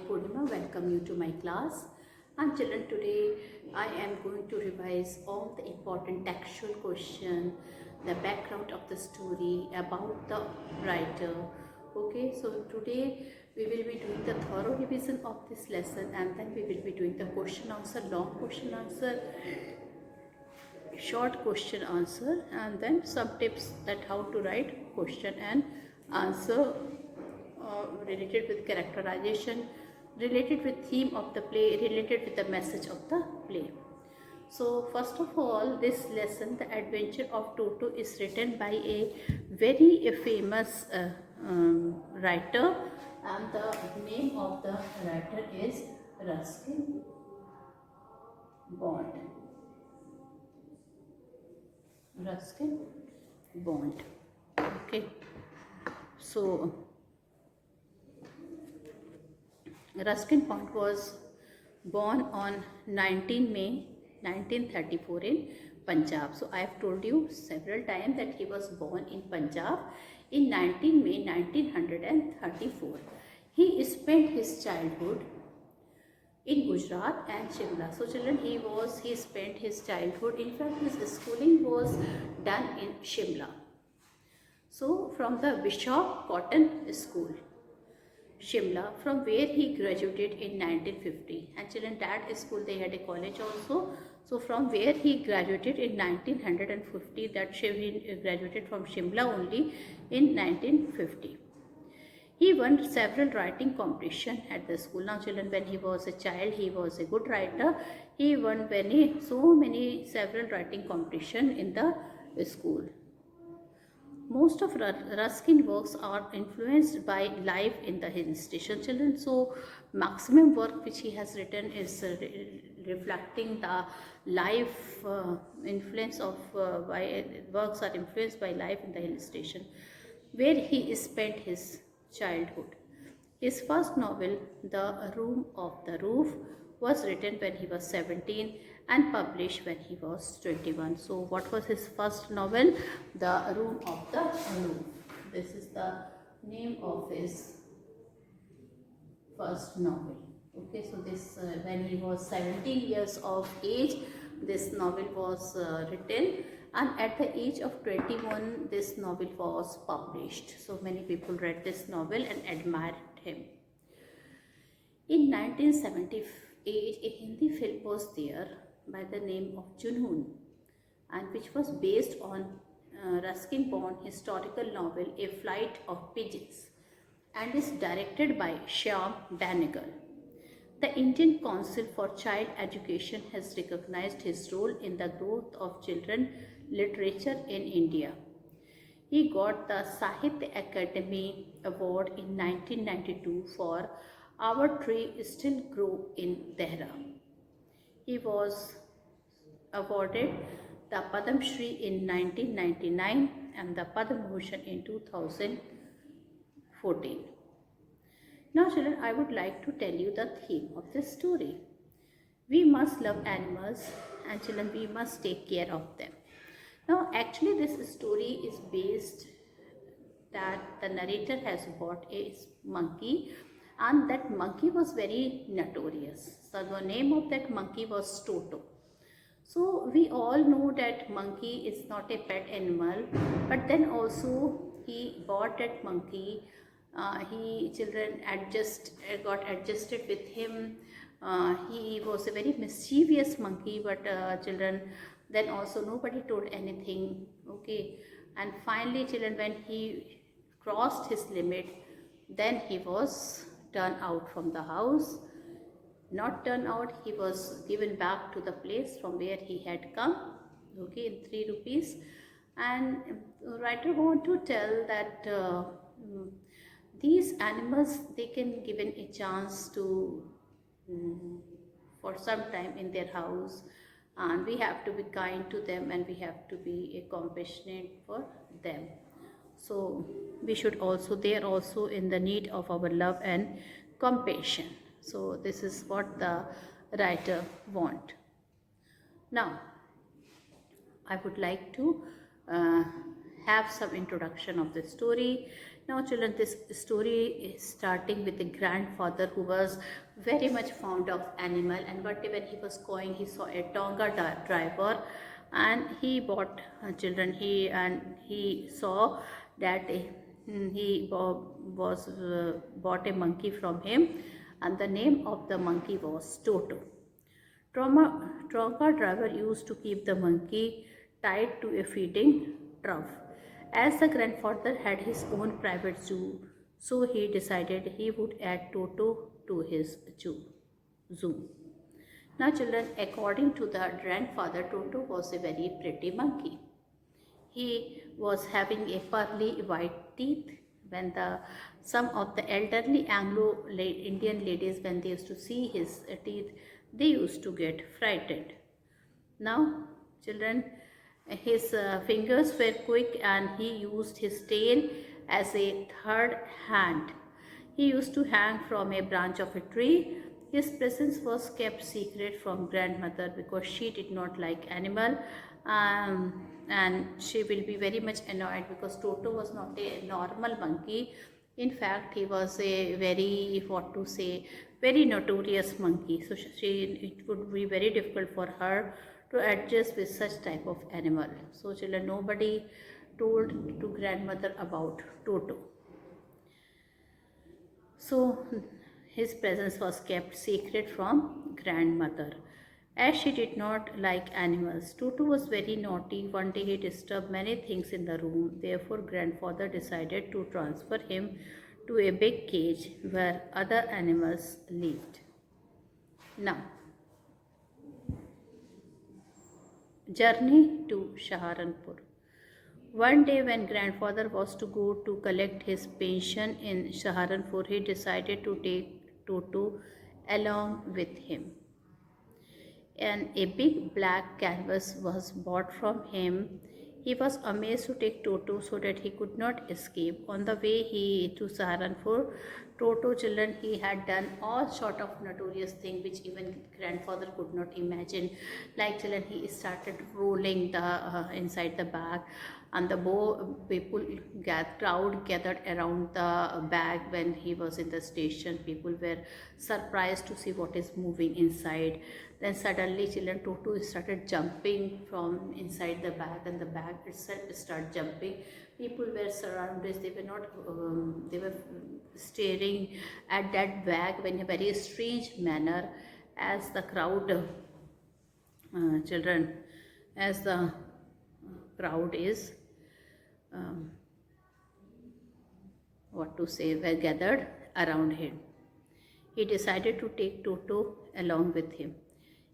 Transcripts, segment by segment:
Purnima. Welcome you to my class. And children, today I am going to revise all the important textual question, the background of the story, about the writer. Okay, so today we will be doing the thorough revision of this lesson, and then we will be doing the question answer, long question answer, short question answer, and then some tips that how to write question and answer related with characterization, related with theme of the play, related with the message of the play. So first of all, this lesson, The Adventure of Toto, is written by a very famous writer, and the name of the writer is Ruskin Bond. Ruskin Bond. Okay, so Ruskin Bond was born on 19 May 1934 in Punjab. So I have told you several times that he was born in Punjab in 19 May 1934. He spent his childhood in Gujarat and Shimla. So children, he spent his childhood, in fact his schooling was done in Shimla. So from the Bishop Cotton School, Shimla, from where he graduated in 1950. And children, that school they had a college also. So from where he graduated in 1950, that he graduated from Shimla only in 1950. He won several writing competition at the school. Now children, when he was a child, he was a good writer. He won several writing competition in the school. Most of Ruskin works are influenced by life in the hill station, children. So maximum work which he has written is reflecting the life influence of works are influenced by life in the hill station, where he spent his childhood. His first novel, The Room of the Roof, was written when he was 17 and published when he was 21. So what was his first novel? The Room of the Roof. This is the name of his first novel. Okay, so this when he was 17 years of age, this novel was written, and at the age of 21 this novel was published. So many people read this novel and admired him. In 1978, a Hindi film was there by the name of Junoon, and which was based on Ruskin Bond historical novel A Flight of Pigeons, and is directed by Shyam Benegal. The Indian Council for Child Education has recognized his role in the growth of children literature in India. He got the Sahitya Akademi Award in 1992 for Our Tree Still Grow in Dehra. He was awarded the Padam Shri in 1999 and the Padma Bhushan in 2014. Now children, I would like to tell you the theme of this story. We must love animals, and children, we must take care of them. Now actually this story is based that the narrator has bought a monkey, and that monkey was very notorious. So the name of that monkey was Toto. So we all know that monkey is not a pet animal, but then also he bought that monkey. Children got adjusted with him. He was a very mischievous monkey, but children, then also nobody told anything. Okay, and finally children, when he crossed his limit, then he was turned out from the house. Not turned out, he was given back to the place from where he had come, okay, in 3 rupees. And writer want to tell that these animals, they can given a chance to for some time in their house, and we have to be kind to them, and we have to be compassionate for them. So we should also, they are also in the need of our love and compassion. So this is what the writer want. Now I would like to have some introduction of the story. Now children, this story is starting with the grandfather who was very much fond of animal, and one day when he was going, he saw a Tonga driver, and he bought he saw that bought a monkey from him, and the name of the monkey was Toto. Tonga driver used to keep the monkey tied to a feeding trough. As the grandfather had his own private zoo, so he decided he would add Toto to his zoo. Now children, according to the grandfather, Toto was a very pretty monkey. He was having a pearly white teeth. When some of the elderly Anglo-Indian ladies, when they used to see his teeth, they used to get frightened. Now children, his fingers were quick, and he used his tail as a third hand. He used to hang from a branch of a tree. His presence was kept secret from grandmother because she did not like animal, and she will be very much annoyed because Toto was not a normal monkey. In fact, he was a very notorious monkey. So it would be very difficult for her to adjust with such type of animal. So children, nobody told to grandmother about Toto. So his presence was kept secret from grandmother, as she did not like animals. Toto was very naughty. One day he disturbed many things in the room. Therefore, grandfather decided to transfer him to a big cage where other animals lived. Now, journey to Saharanpur. One day when grandfather was to go to collect his pension in Saharanpur, he decided to take Toto along with him. And a big black canvas was bought from him. He was amazed to take Toto so that he could not escape. On the way to Saharanpur, Toto children, he had done all sort of notorious thing which even grandfather could not imagine. Like children, he started rolling the inside the bag, and the crowd gathered around the bag. When he was in the station, people were surprised to see what is moving inside. Then suddenly children, Toto started jumping from inside the bag, and the bag itself started jumping. People were surrounded. They were not they were staring at that bag in a very strange manner, as the crowd children as the crowd is were gathered around him. He decided to take Toto along with him.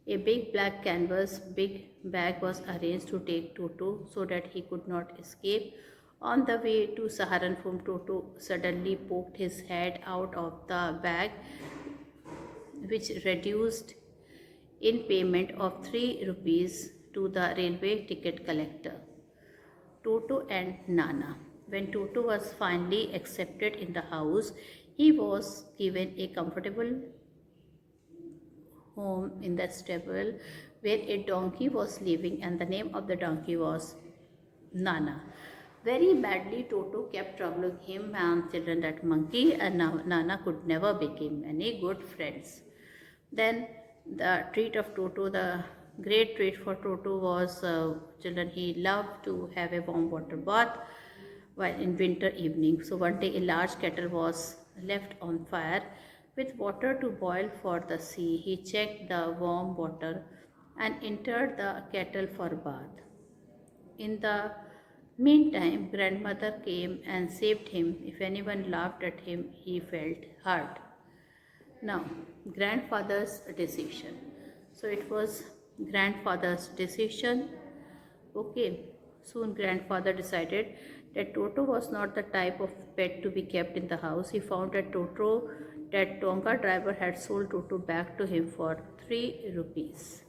A big black canvas big bag was arranged to take Toto so that he could not escape. On the way to Saharanpur, Toto suddenly poked his head out of the bag, which reduced in payment of 3 rupees to the railway ticket collector. Toto and Nana. When Toto was finally accepted in the house, he was given a comfortable home in the stable where a donkey was living, and the name of the donkey was Nana. Very badly, Toto kept troubling him and children, that monkey, and Nana could never become any good friends. Then the treat of Toto, the great treat for Toto was children, he loved to have a warm water bath while in winter evening. So one day a large kettle was left on fire with water to boil for the sea. He checked the warm water and entered the kettle for bath. In the meantime, grandmother came and saved him. If anyone laughed at him, he felt hurt. Now, grandfather's decision. So it was grandfather's decision. Okay, soon grandfather decided that Toto was not the type of pet to be kept in the house. He found that Tonga driver had sold Toto back to him for 3 rupees.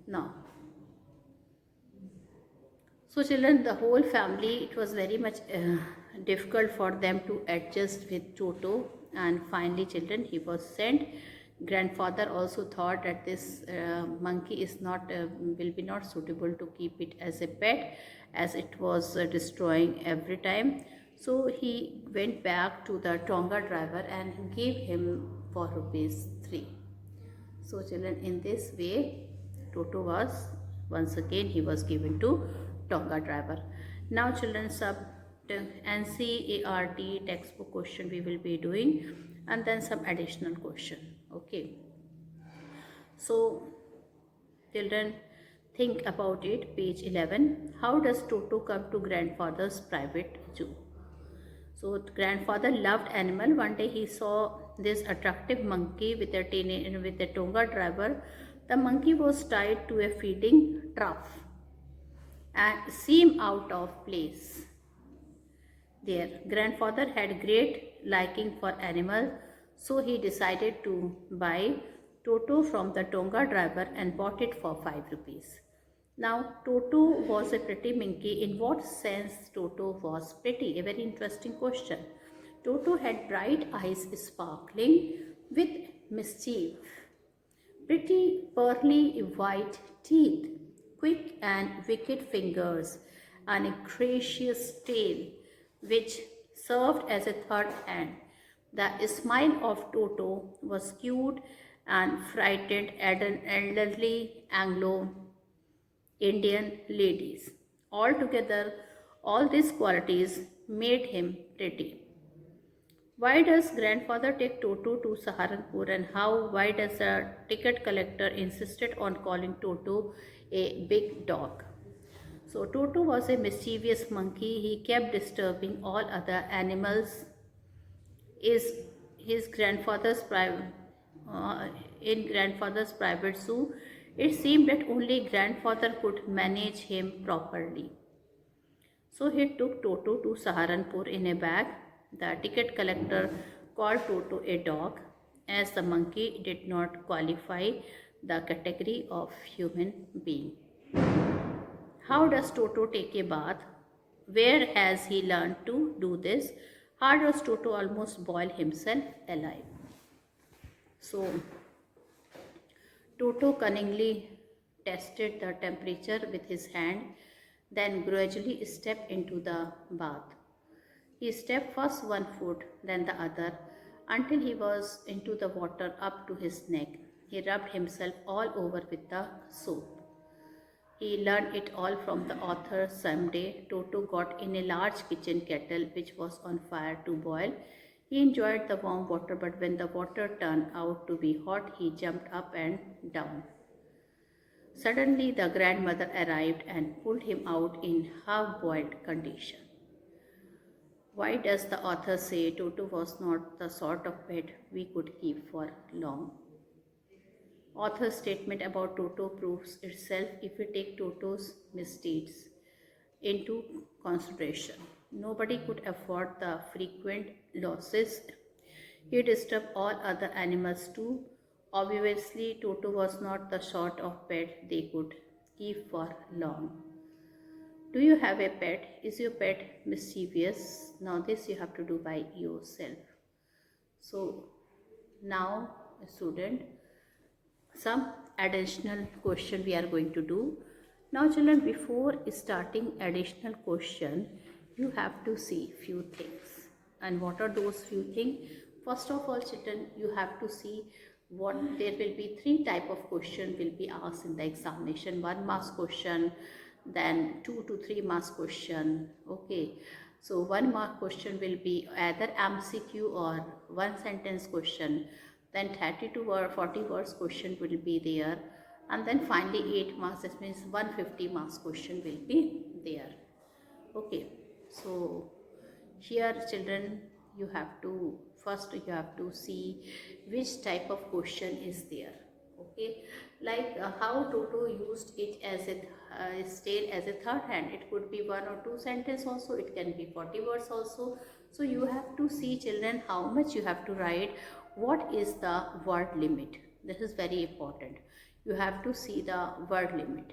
Now, so children, the whole family, it was very much difficult for them to adjust with Toto, and finally children, he was sent. Grandfather also thought that this monkey is not will be not suitable to keep it as a pet, as it was destroying every time. So he went back to the Tonga driver and gave him for rupees 3. So children, in this way Toto was, once again he was given to Tonga driver. Now children, sub NCERT textbook question we will be doing, and then some additional question. Okay, so children, think about it. Page 11. How does Toto come to grandfather's private zoo? So grandfather loved animal. One day he saw this attractive monkey with a Tonga driver. The monkey was tied to a feeding trough and seemed out of place. Their grandfather had great liking for animal, so he decided to buy Toto from the Tonga driver and bought it for 5 rupees. Now, Toto was a pretty monkey. In what sense Toto was pretty? A very interesting question. Toto had bright eyes sparkling with mischief, pretty pearly white teeth, quick and wicked fingers, and a gracious tail which served as a third hand. The smile of Toto was cute and frightened at an elderly Anglo-Indian ladies. Altogether, all these qualities made him pretty. Why does grandfather take Toto to Saharanpur, and why does the ticket collector insisted on calling Toto a big dog? So Toto was a mischievous monkey. He kept disturbing all other animals. Is his grandfather's private in grandfather's private zoo? It seemed that only grandfather could manage him properly. So he took Toto to Saharanpur in a bag. The ticket collector called Toto a dog, as the monkey did not qualify the category of human being. How does Toto take a bath? Where has he learned to do this? How does Toto almost boil himself alive? So, Toto cunningly tested the temperature with his hand, then gradually stepped into the bath. He stepped first one foot, then the other, until he was into the water up to his neck. He rubbed himself all over with the soap. He learned it all from the author. Someday, Toto got in a large kitchen kettle which was on fire to boil. He enjoyed the warm water, but when the water turned out to be hot, he jumped up and down. Suddenly, the grandmother arrived and pulled him out in half-boiled condition. Why does the author say Toto was not the sort of pet we could keep for long? Author's statement about Toto proves itself if we take Toto's misdeeds into consideration. Nobody could afford the frequent losses. He disturbed all other animals too. Obviously, Toto was not the sort of pet they could keep for long. Do you have a pet? Is your pet mischievous? Now this you have to do by yourself. So now, student, some additional question we are going to do. Now children, before starting additional question, you have to see few things. And what are those few things? First of all children, you have to see what there will be 3 type of question will be asked in the examination. 1 marks question, then 2 to 3 marks question. Okay, so 1 mark question will be either MCQ or 1 sentence question, then 32 or 40 words question will be there, and then finally 8 marks, that means 150 marks question will be there. Okay, so here children, you have to first you have to see which type of question is there. Okay, like how Toto used it as a tail as a third hand. It could be 1 or 2 sentence also, it can be 40 words also. So you have to see children how much you have to write, what is the word limit. This is very important. You have to see the word limit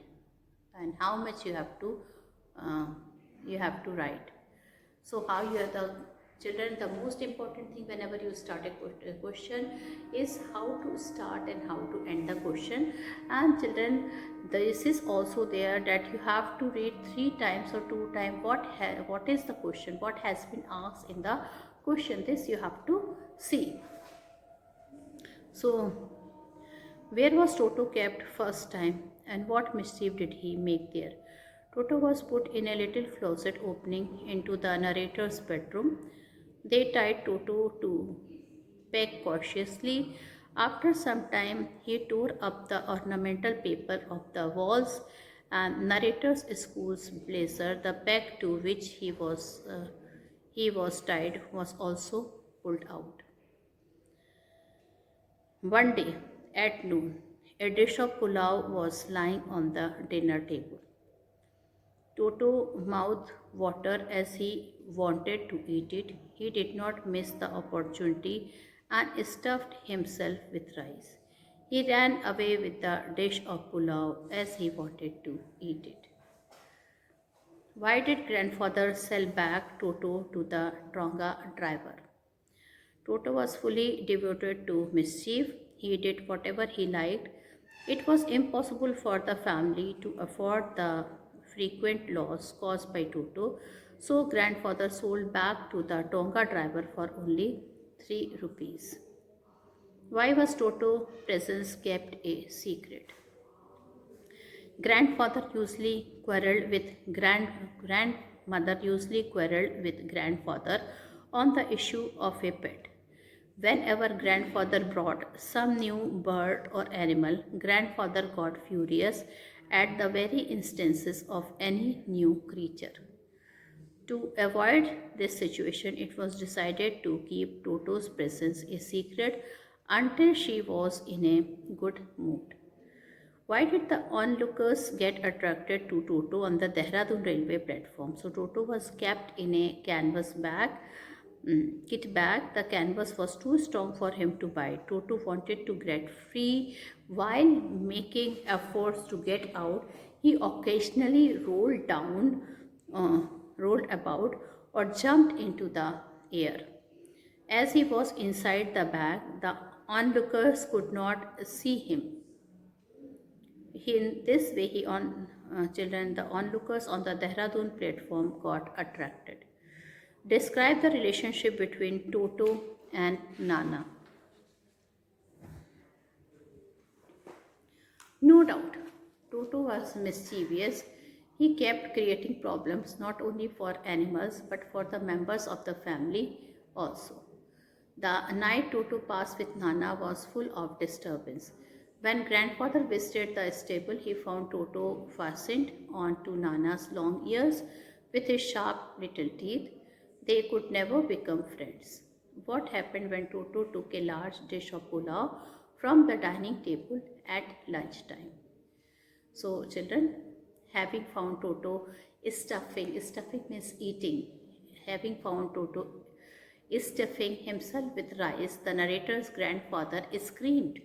and how much you have to write. So how you have the Children, the most important thing whenever you start a question is how to start and how to end the question. And children, this is also there that you have to read 3 times or 2 times what is the question, what has been asked in the question. This you have to see. So, where was Toto kept first time and what mischief did he make there? Toto was put in a little closet opening into the narrator's bedroom. They tied Toto to peg cautiously. After some time, he tore up the ornamental paper of the walls and narrator's school's blazer. The peg to which he was tied was also pulled out. One day at noon, a dish of pulao was lying on the dinner table. Toto mouthed water as he wanted to eat it. He did not miss the opportunity and stuffed himself with rice. He ran away with the dish of pulao as he wanted to eat it. Why did grandfather sell back Toto to the Tonga driver? Toto was fully devoted to mischief. He did whatever he liked. It was impossible for the family to afford the frequent loss caused by Toto, so grandfather sold back to the Tonga driver for only 3 rupees. Why was Toto presence kept a secret? Grandmother usually quarreled with grandfather on the issue of a pet. Whenever grandfather brought some new bird or animal, grandfather got furious at the very instances of any new creature. To avoid this situation, it was decided to keep Toto's presence a secret until she was in a good mood. Why did the onlookers get attracted to Toto on the Dehradun railway platform? So Toto was kept in a canvas bag, kit bag. The canvas was too strong for him to bite. Toto wanted to get free. While making efforts to get out, he occasionally rolled about, or jumped into the air. As he was inside the bag, the onlookers could not see him. In this way, the onlookers on the Dehradun platform got attracted. Describe the relationship between Toto and Nana. No doubt, Toto was mischievous. He kept creating problems not only for animals but for the members of the family also. The night Toto passed with Nana was full of disturbance. When grandfather visited the stable, he found Toto fastened onto Nana's long ears with his sharp little teeth. They could never become friends. What happened when Toto took a large dish of pulao from the dining table at lunchtime? So, children, having found Toto stuffing means eating. Having found Toto stuffing himself with rice, the narrator's grandfather screamed.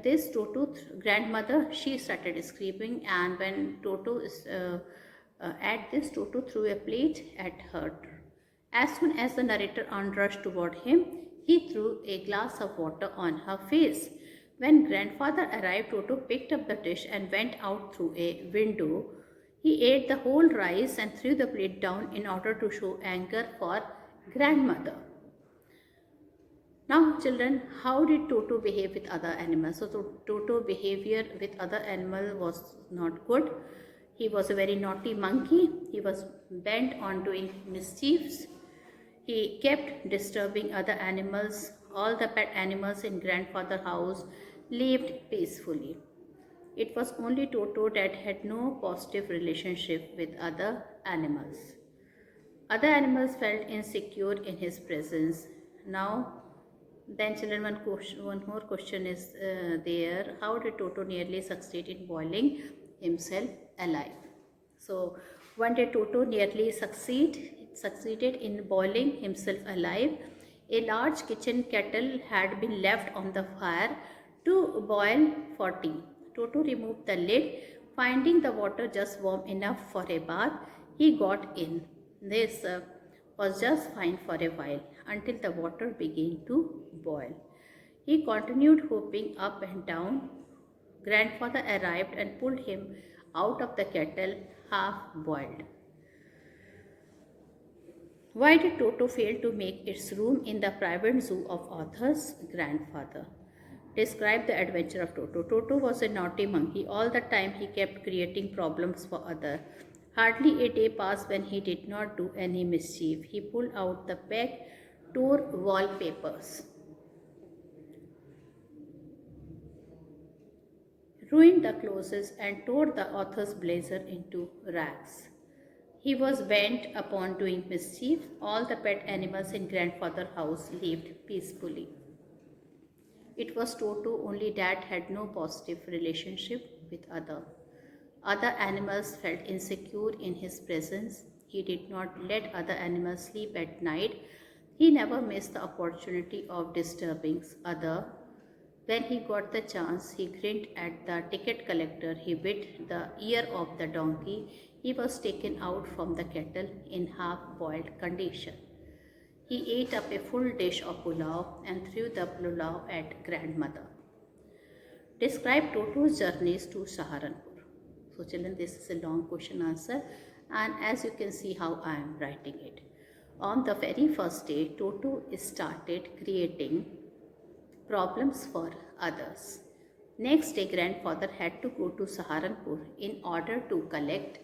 This Toto's grandmother, she started screaming, and when Toto threw a plate at her. As soon as the narrator rushed toward him, he threw a glass of water on her face. When grandfather arrived, Toto picked up the dish and went out through a window. He ate the whole rice and threw the plate down in order to show anger for grandmother. Now, children, how did Toto behave with other animals? So, Toto behavior with other animal was not good. He was a very naughty monkey. He was bent on doing mischiefs. He kept disturbing other animals. All the pet animals in grandfather's house lived peacefully. It was only Toto that had no positive relationship with other animals. Other animals felt insecure in his presence. Now, then children, one more question is there. How did Toto nearly succeed in boiling himself alive? So one day Toto nearly succeeded in boiling himself alive. A large kitchen kettle had been left on the fire to boil for tea. Toto removed the lid. Finding the water just warm enough for a bath, he got in. This was just fine for a while until the water began to boil. He continued hopping up and down. Grandfather arrived and pulled him out of the kettle half boiled. Why did Toto fail to make its room in the private zoo of Arthur's grandfather? Describe the adventure of Toto. Toto was a naughty monkey. All the time he kept creating problems for others. Hardly a day passed when he did not do any mischief. He pulled out the peg, tore wallpapers, ruined the clothes, and tore the author's blazer into rags. He was bent upon doing mischief. All the pet animals in grandfather's house lived peacefully. It was Toto only that had no positive relationship with other. Other animals felt insecure in his presence. He did not let other animals sleep at night. He never missed the opportunity of disturbing others. When he got the chance, he grinned at the ticket collector. He bit the ear of the donkey. He was taken out from the kettle in half-boiled condition. He ate up a full dish of pulao and threw the pulao at grandmother. Describe Toto's journeys to Saharanpur. So children, this is a long question answer, and as you can see how I am writing it. On the very first day, Toto started creating problems for others. Next day, grandfather had to go to Saharanpur in order to collect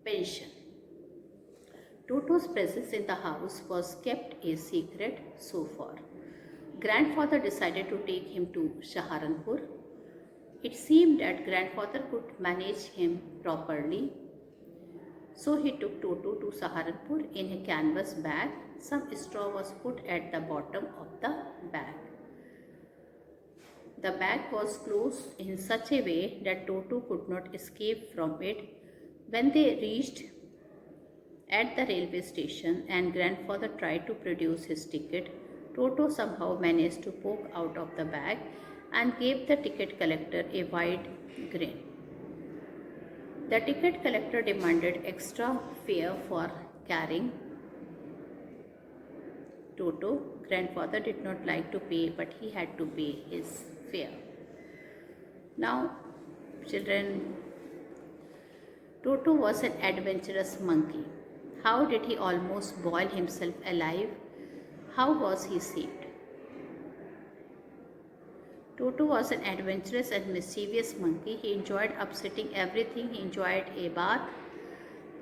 pension. Toto's presence in the house was kept a secret so far. Grandfather decided to take him to Saharanpur. It seemed that grandfather could manage him properly. So he took Toto to Saharanpur in a canvas bag. Some straw was put at the bottom of the bag. The bag was closed in such a way that Toto could not escape from it. When they reached at the railway station and grandfather tried to produce his ticket, Toto somehow managed to poke out of the bag and gave the ticket collector a wide grin. The ticket collector demanded extra fare for carrying Toto. Grandfather did not like to pay, but he had to pay his fare. Now, children, Toto was an adventurous monkey. How did he almost boil himself alive? How was he saved? Toto was an adventurous and mischievous monkey. He enjoyed upsetting everything. He enjoyed a bath.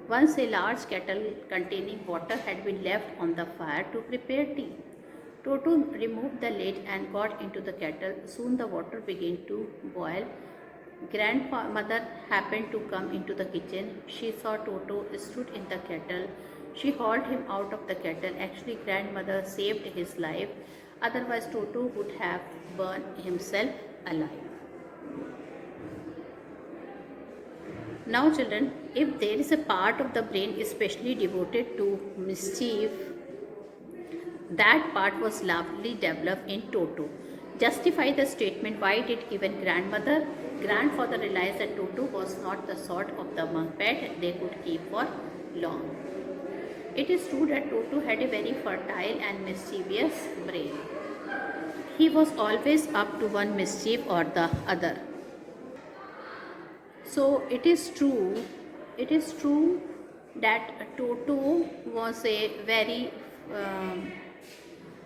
Once a large kettle containing water had been left on the fire to prepare tea. Toto removed the lid and got into the kettle. Soon the water began to boil. Grandmother happened to come into the kitchen. She saw Toto stood in the kettle. She hauled him out of the kettle. Actually, grandmother saved his life. Otherwise, Toto would have burned himself alive. Now, children, if there is a part of the brain especially devoted to mischief, that part was largely developed in Toto. Justify the statement. Why did even grandfather realize that Toto was not the sort of the pet they could keep for long? It is true that Toto had a very fertile and mischievous brain. He was always up to one mischief or the other. So it is true that Toto was a very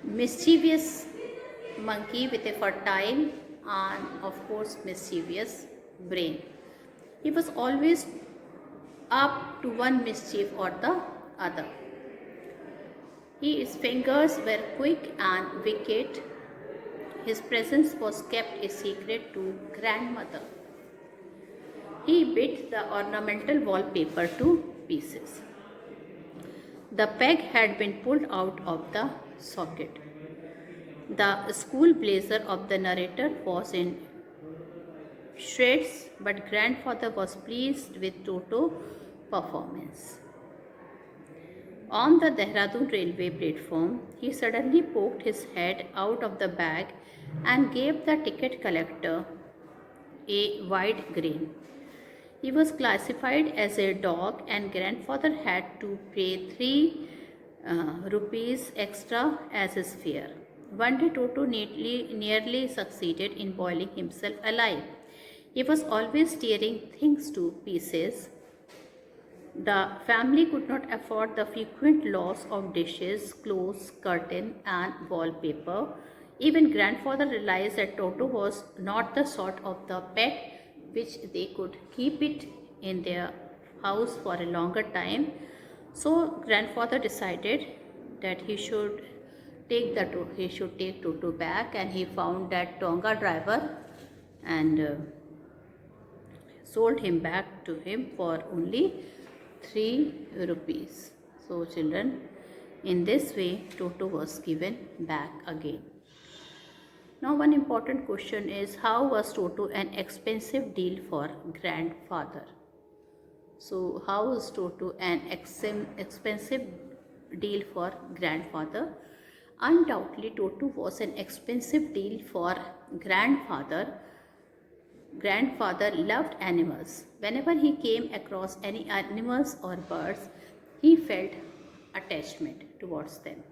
mischievous monkey with a fertile and of course mischievous brain. He was always up to one mischief or the other. His fingers were quick and wicked. His presence was kept a secret to grandmother. He bit the ornamental wallpaper to pieces. The peg had been pulled out of the socket. The school blazer of the narrator was in shreds, but grandfather was pleased with Toto's performance. On the Dehradun railway platform, he suddenly poked his head out of the bag and gave the ticket collector a wide grin. He was classified as a dog and grandfather had to pay 3 rupees extra as his fare. One day Toto nearly succeeded in boiling himself alive. He was always tearing things to pieces. The family could not afford the frequent loss of dishes, clothes, curtain and wallpaper. Even grandfather realized that Toto was not the sort of the pet which they could keep it in their house for a longer time. So grandfather decided that he should take Toto back, and he found that Tonga driver and sold him back to him for only 3 rupees. So children, in this way Toto was given back again. Now one important question is, how was Toto an expensive deal for grandfather? So how was Toto an expensive deal for grandfather? Undoubtedly Toto was an expensive deal for grandfather. Grandfather loved animals. Whenever he came across any animals or birds, he felt attachment towards them.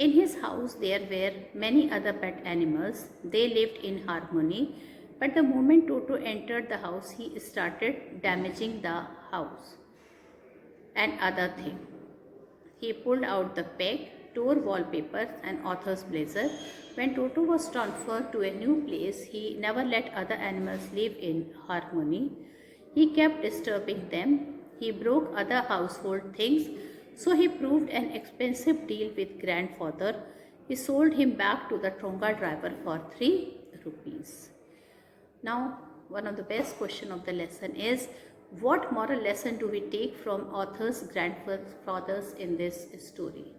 In his house there were many other pet animals. They lived in harmony. But the moment Toto entered the house, he started damaging the house and other things. He pulled out the peg, tore wallpapers and author's blazer. When Toto was transferred to a new place, he never let other animals live in harmony. He kept disturbing them. He broke other household things. So he proved an expensive deal with grandfather. He sold him back to the Tonga driver for 3 rupees. Now, one of the best question of the lesson is, what moral lesson do we take from author's grandfathers in this story?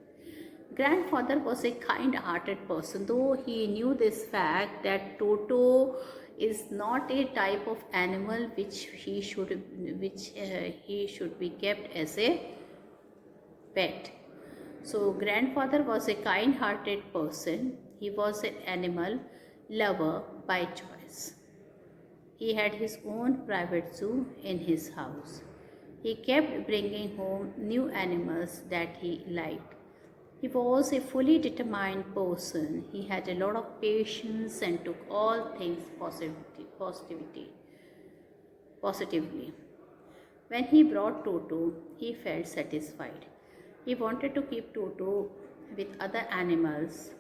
Grandfather was a kind-hearted person, though he knew this fact that Toto is not a type of animal which he should be kept as a pet. So grandfather was a kind-hearted person. He was an animal lover by choice. He had his own private zoo in his house. He kept bringing home new animals that he liked. He was a fully determined person. He had a lot of patience and took all things positively. When he brought Toto, he felt satisfied. He wanted to keep Toto with other animals,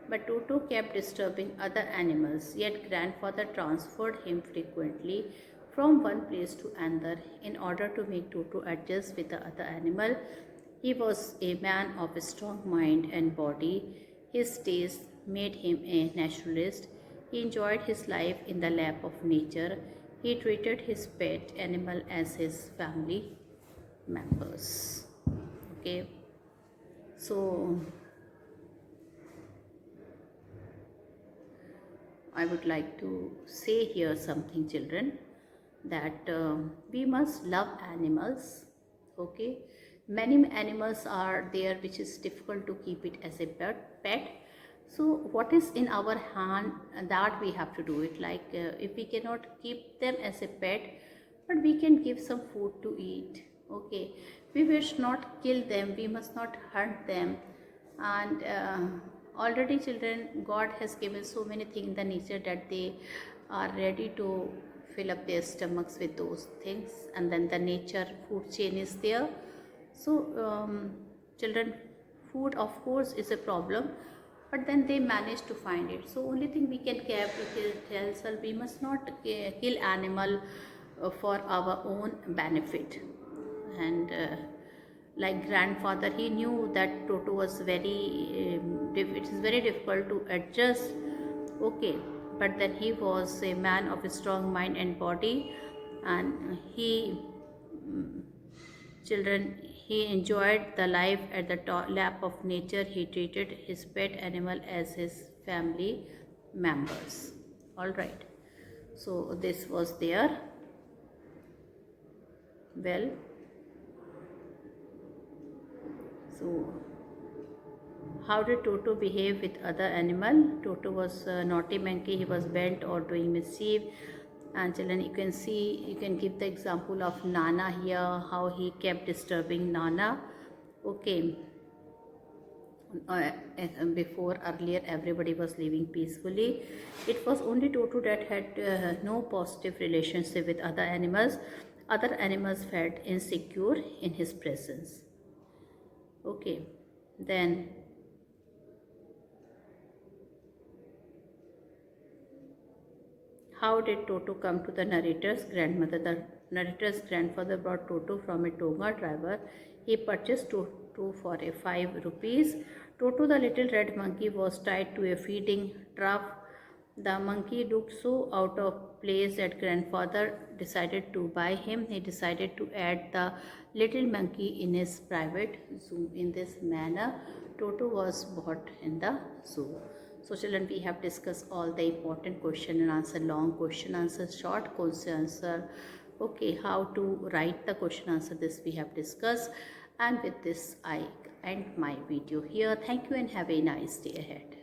but Toto kept disturbing other animals, yet grandfather transferred him frequently from one place to another in order to make Toto adjust with the other animal. He was a man of a strong mind and body. His taste made him a naturalist. He enjoyed his life in the lap of nature. He treated his pet animal as his family members. Okay, so I would like to say here something, children, that we must love animals. Okay, many animals are there which is difficult to keep it as a pet. So what is in our hand, that we have to do it. Like if we cannot keep them as a pet, but we can give some food to eat. Okay, we wish not kill them, we must not hunt them. And already children, God has given so many things in the nature that they are ready to fill up their stomachs with those things, and then the nature food chain is there. So children, food of course is a problem, but then they manage to find it. So only thing we can tell ourselves, we must not kill animal for our own benefit. And like grandfather, he knew that Toto was it is very difficult to adjust. Okay, but then he was a man of a strong mind and body, and children, he enjoyed the life at the lap of nature. He treated his pet animal as his family members. All right, so this was there. Well, so how did Toto behave with other animal? Toto was naughty monkey. He was bent or doing mischief. And children, you can see, you can give the example of Nana here, how he kept disturbing Nana. Okay. Before, earlier, everybody was living peacefully. It was only Toto that had no positive relationship with other animals. Other animals felt insecure in his presence. Okay. Then how did Toto come to the narrator's grandmother? The narrator's grandfather brought Toto from a Tonga driver. He purchased Toto for a 5 rupees. Toto, the little red monkey, was tied to a feeding trough. The monkey looked so out of place that grandfather decided to buy him. He decided to add the little monkey in his private zoo. In this manner, Toto was bought in the zoo. So children, we have discussed all the important question and answer, long question answer, short question answer. Okay, how to write the question answer, this we have discussed. And with this, I end my video here. Thank you and have a nice day ahead.